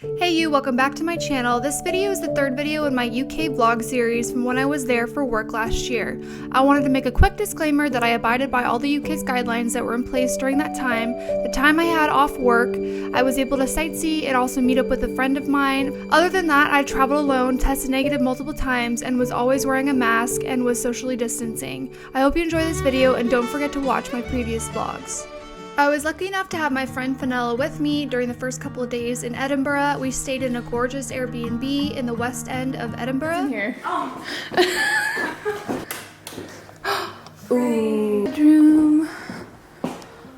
Hey you, welcome back to my channel. This video is the third video in my UK vlog series from when I was there for work last year. I wanted to make a quick disclaimer that I abided by all the UK's guidelines that were in place during that time. The time I had off work, I was able to sightsee and also meet up with a friend of mine. Other than that, I traveled alone, tested negative multiple times, and was always wearing a mask and was socially distancing. I hope you enjoy this video and don't forget to watch my previous vlogs. I was lucky enough to have my friend Fenella with me during the first couple of days in Edinburgh. We stayed in a gorgeous Airbnb in the west end of Edinburgh. In here. Oh. Ooh. Bedroom,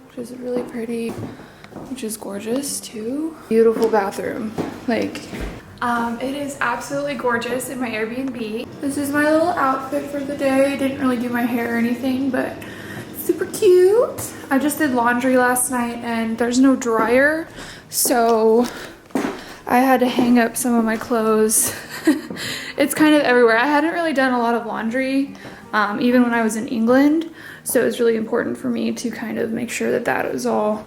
which is really pretty, which is gorgeous too. Beautiful bathroom. It is absolutely gorgeous in my Airbnb. This is my little outfit for the day. Didn't really do my hair or anything, but super cute. I just did laundry last night and there's no dryer, so I had to hang up some of my clothes. It's kind of everywhere. I hadn't really done a lot of laundry even when I was in England, so it was really important for me to kind of make sure that that was all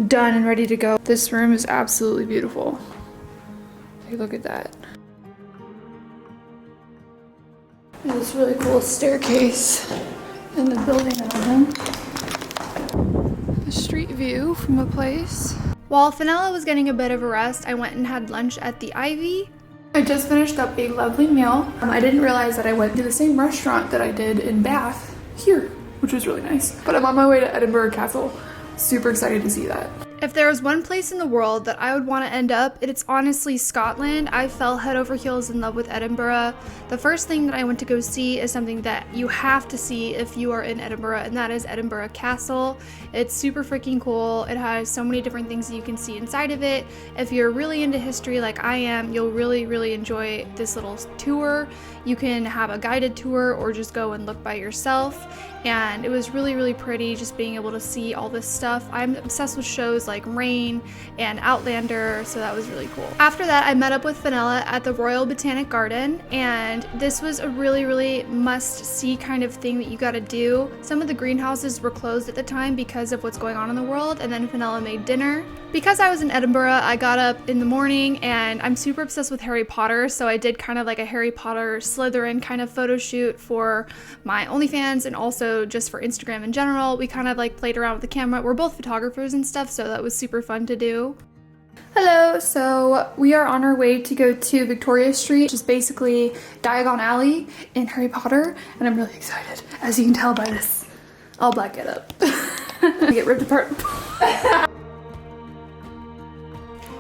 done and ready to go. This room is absolutely beautiful. Take a look at that. There's this really cool staircase in the building I'm in. The street view from the place. While Fenella was getting a bit of a rest, I went and had lunch at the Ivy. I just finished up a lovely meal. I didn't realize that I went to the same restaurant that I did in Bath here, which was really nice. But I'm on my way to Edinburgh Castle. Super excited to see that. If there was one place in the world that I would want to end up, it's honestly Scotland. I fell head over heels in love with Edinburgh. The first thing that I went to go see is something that you have to see if you are in Edinburgh, and that is Edinburgh Castle. It's super freaking cool. It has so many different things that you can see inside of it. If you're really into history like I am, you'll really enjoy this little tour. You can have a guided tour or just go and look by yourself. And it was really pretty just being able to see all this stuff. I'm obsessed with shows like Rain and Outlander, so that was really cool. After that, I met up with Fenella at the Royal Botanic Garden, and this was a really must-see kind of thing that you gotta do. Some of the greenhouses were closed at the time because of what's going on in the world, and then Fenella made dinner. Because I was in Edinburgh, I got up in the morning, and I'm super obsessed with Harry Potter, so I did kind of like a Harry Potter Slytherin kind of photo shoot for my OnlyFans and also just for Instagram in general. We kind of like played around with the camera. We're both photographers and stuff, so that was super fun to do. Hello, so we are on our way to go to Victoria Street, which is basically Diagon Alley in Harry Potter, and I'm really excited, as you can tell by this all black get up. I get ripped apart.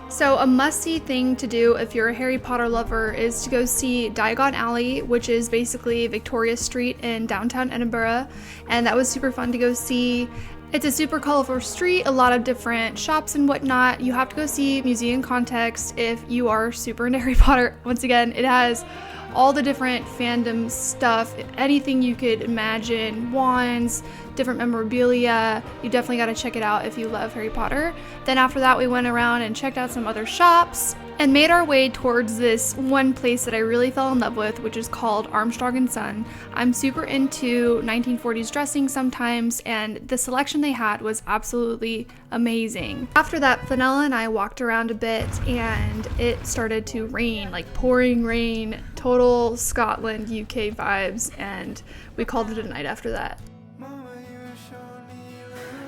So a must-see thing to do if you're a Harry Potter lover is to go see Diagon Alley, which is basically Victoria Street in downtown Edinburgh, and that was super fun to go see. It's a super colorful street, a lot of different shops and whatnot. You have to go see Museum Context if you are super into Harry Potter. Once again, it has all the different fandom stuff, anything you could imagine, wands, different memorabilia. You definitely got to check it out if you love Harry Potter. Then after that, we went around and checked out some other shops and made our way towards this one place that I really fell in love with, which is called Armstrong & Son. I'm super into 1940s dressing sometimes, and the selection they had was absolutely amazing. After that, Fenella and I walked around a bit, and it started to rain, like pouring rain, total Scotland, UK vibes, and we called it a night after that.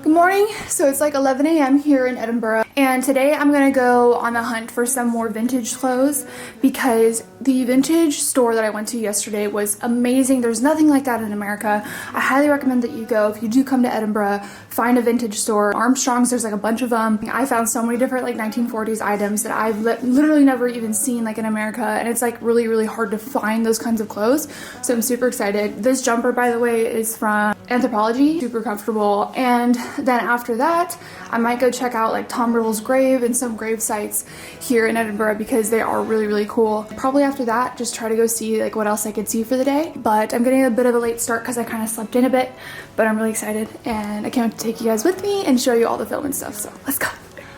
Good morning. So it's like 11 a.m. here in Edinburgh, and today I'm gonna go on the hunt for some more vintage clothes because the vintage store that I went to yesterday was amazing. There's nothing like that in America. I highly recommend that you go. If you do come to Edinburgh, find a vintage store. Armstrong's, there's like a bunch of them. I found so many different like 1940s items that I've literally never even seen like in America, and it's like really hard to find those kinds of clothes. So I'm super excited. This jumper, by the way, is from Anthropologie, super comfortable. And then after that, I might go check out like Tom Riddle's grave and some grave sites here in Edinburgh because they are really cool. Probably after that, just try to go see like what else I could see for the day. But I'm getting a bit of a late start because I kind of slept in a bit, but I'm really excited and I can't wait to take you guys with me and show you all the film and stuff. So let's go.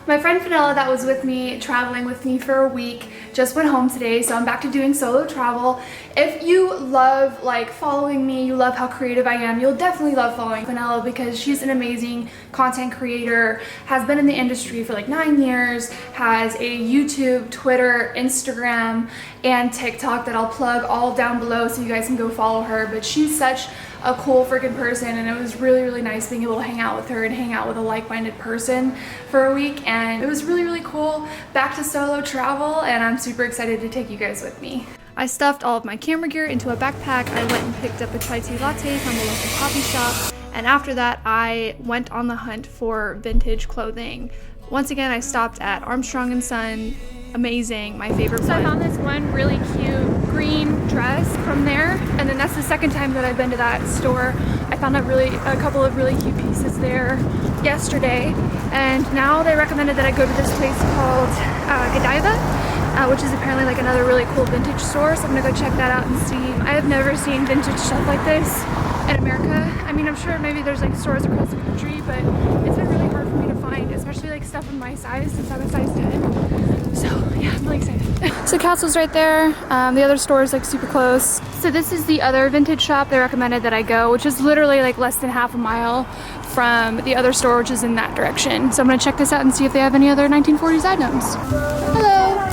My friend Fenella that was with me, traveling with me for a week, just went home today, so I'm back to doing solo travel. If you love like following me, you love how creative I am, you'll definitely love following Fenella because she's an amazing content creator, has been in the industry for like 9 years, has a YouTube, Twitter, Instagram, and TikTok that I'll plug all down below so you guys can go follow her. But she's such a cool freaking person, and it was really nice being able to hang out with her and hang out with a like-minded person for a week, and it was really cool. Back to solo travel, and I'm super excited to take you guys with me. I stuffed all of my camera gear into a backpack. I went and picked up a chai tea latte from the local coffee shop, and after that I went on the hunt for vintage clothing. Once again, I stopped at Armstrong & Son. Amazing, my favorite one. So I found this one really cute green dress from there, and then that's the second time that I've been to that store. I found a couple of really cute pieces there yesterday, and now they recommended that I go to this place called Godiva, which is apparently like another really cool vintage store, so I'm gonna go check that out and see. I have never seen vintage stuff like this in America. I mean, I'm sure maybe there's like stores across the country, but it's been really hard for me to find, especially like stuff in my size since I'm a size 10. So yeah, I'm really excited. So Castle's right there. The other store is like super close. So this is the other vintage shop they recommended that I go, which is literally like less than half a mile from the other store, which is in that direction. So I'm gonna check this out and see if they have any other 1940s items. Hello.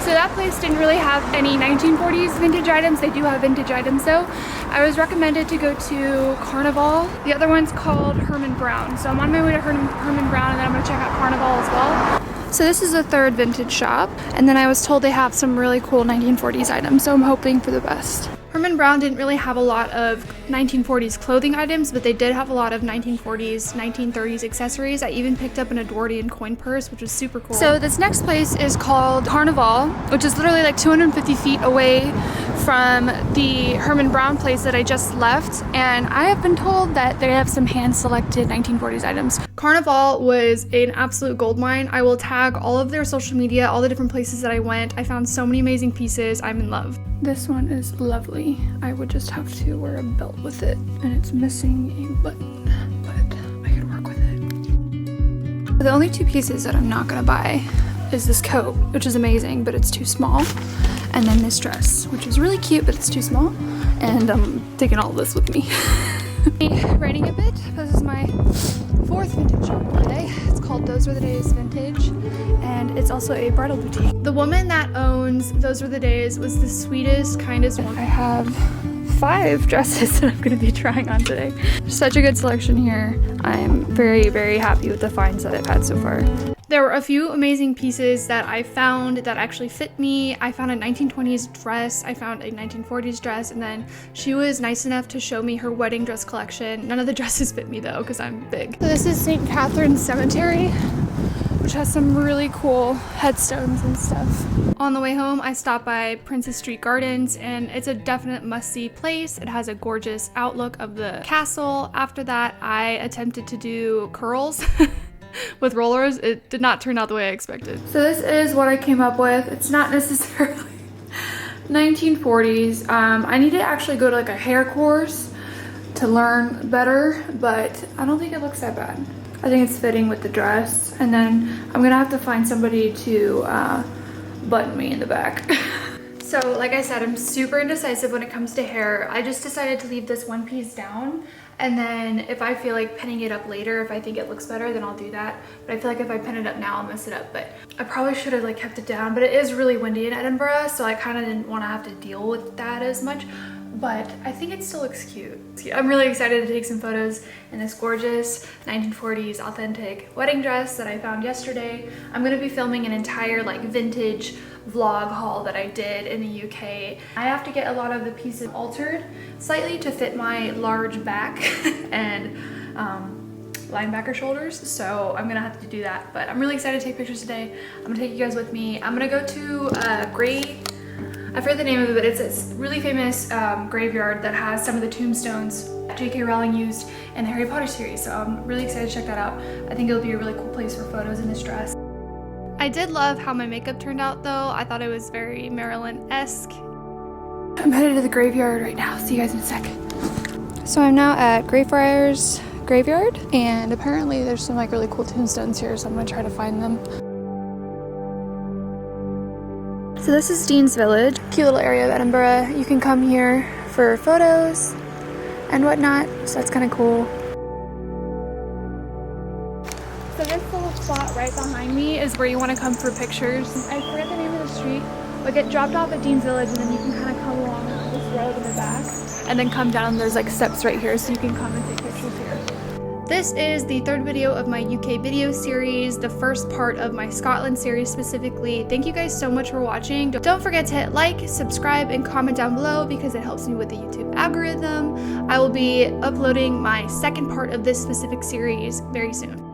So that place didn't really have any 1940s vintage items. They do have vintage items though. I was recommended to go to Carnivale. The other one's called Herman Brown. So I'm on my way to Herman Brown, and then I'm gonna check out Carnivale as well. So this is the third vintage shop, and then I was told they have some really cool 1940s items, so I'm hoping for the best. Herman Brown didn't really have a lot of 1940s clothing items, but they did have a lot of 1940s, 1930s accessories. I even picked up an Edwardian coin purse, which was super cool. So this next place is called Carnivale, which is literally like 250 feet away from the Herman Brown place that I just left, and I have been told that they have some hand-selected 1940s items. Carnivale was an absolute goldmine. I will tag all of their social media, all the different places that I went. I found so many amazing pieces. I'm in love. This one is lovely. I would just have to wear a belt with it, and it's missing a button, but I could work with it. The only two pieces that I'm not gonna buy is this coat, which is amazing, but it's too small, and then this dress, which is really cute, but it's too small, and I'm taking all of this with me. Raining a bit. This is my fourth vintage shop today. It's called Those Were the Days Vintage, and it's also a bridal boutique. The woman that owns Those Were the Days was the sweetest, kindest one. I have 5 dresses that I'm going to be trying on today. Such a good selection here. I'm very happy with the finds that I've had so far. There were a few amazing pieces that I found that actually fit me. I found a 1920s dress, I found a 1940s dress, and then she was nice enough to show me her wedding dress collection. None of the dresses fit me though, because I'm big. So this is St. Catherine's Cemetery, which has some really cool headstones and stuff. On the way home, I stopped by Princess Street Gardens, and it's a definite must-see place. It has a gorgeous outlook of the castle. After that, I attempted to do curls with rollers. It did not turn out the way I expected. So this is what I came up with. It's not necessarily 1940s. I need to actually go to like a hair course to learn better, but I don't think it looks that bad. I think it's fitting with the dress, and then I'm gonna have to find somebody to button me in the back. So like I said, I'm super indecisive when it comes to hair. I just decided to leave this one piece down, and then if I feel like pinning it up later, if I think it looks better, then I'll do that. But I feel like if I pin it up now, I'll mess it up. But I probably should have like kept it down, but it is really windy in Edinburgh, so I kind of didn't want to have to deal with that as much. But I think it still looks cute. I'm really excited to take some photos in this gorgeous 1940s authentic wedding dress that I found yesterday. I'm gonna be filming an entire like vintage vlog haul that I did in the UK. I have to get a lot of the pieces altered slightly to fit my large back and linebacker shoulders, so I'm gonna have to do that. But I'm really excited to take pictures today. I'm gonna take you guys with me. I'm gonna go to I forget the name of it, but it's this really famous graveyard that has some of the tombstones J.K. Rowling used in the Harry Potter series, so I'm really excited to check that out. I think it'll be a really cool place for photos in this dress. I did love how my makeup turned out though. I thought it was very Marilyn-esque. I'm headed to the graveyard right now. See you guys in a sec. So I'm now at Greyfriars graveyard, and apparently there's some like really cool tombstones here, so I'm gonna try to find them. So this is Dean's Village, cute little area of Edinburgh. You can come here for photos and whatnot, so that's kind of cool. So this little spot right behind me is where you want to come for pictures. I forget the name of the street, but get dropped off at Dean's Village, and then you can kind of come along this road in the back, and then come down. There's like steps right here, so you can come and take pictures here. This is the third video of my UK video series, the first part of my Scotland series specifically. Thank you guys so much for watching. Don't forget to hit like, subscribe, and comment down below because it helps me with the YouTube algorithm. I will be uploading my second part of this specific series very soon.